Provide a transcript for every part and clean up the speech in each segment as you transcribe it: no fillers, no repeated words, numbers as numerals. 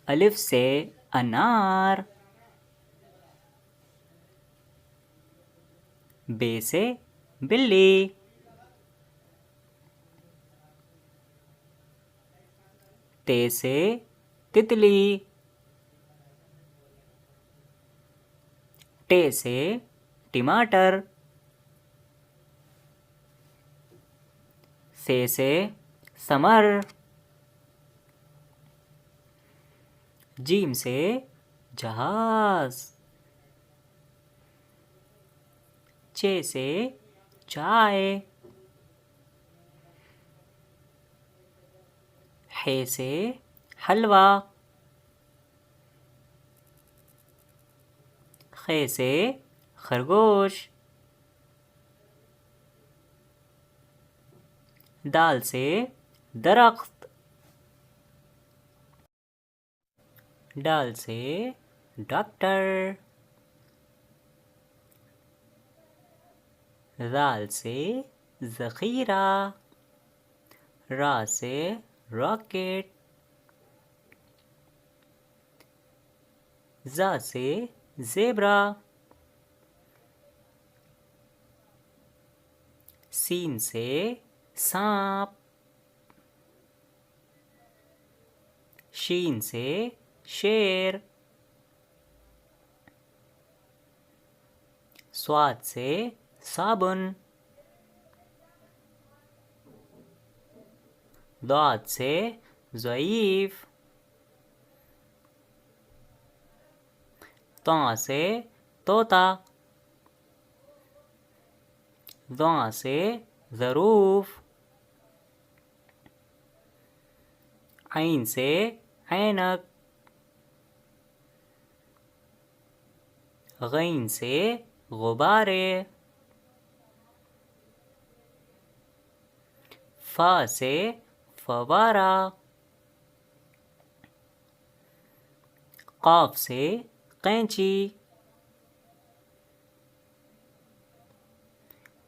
अलिफ से अनार। बे से बिल्ली। ते से तितली। टे से टमाटर। से समर। जीम से जहाज। चे से चाय। हे से हलवा। खे से खरगोश। दाल से दरख्त। डाल से डॉक्टर। राल से ज़ख़ीरा। रा से रॉकेट। ज़ा से ज़ेब्रा। सीन से सांप। शीन से शेर। स्वाद से साबुन। दाद से ज़ईफ़। ता से तोता। ज़ा से ज़रूफ़। ऐन से ऐनक। गैन से गुब्बारे। फ़ा से फ़वारा। क़ाफ़ से कैंची।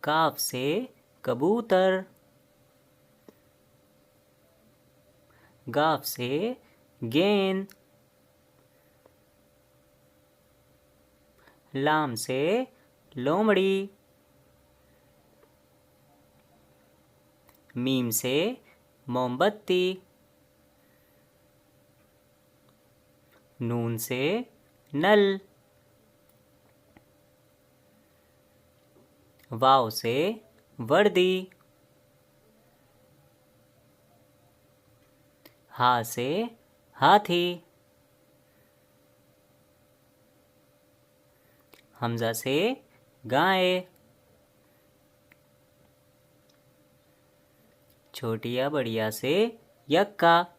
काफ से कबूतर। गाफ से गेंद। लाम से लोमड़ी। मीम से मोमबत्ती। नून से नल। वाव से वर्दी। हा से हाथी। हमजा से गाय। छोटिया बढ़िया से यक्का।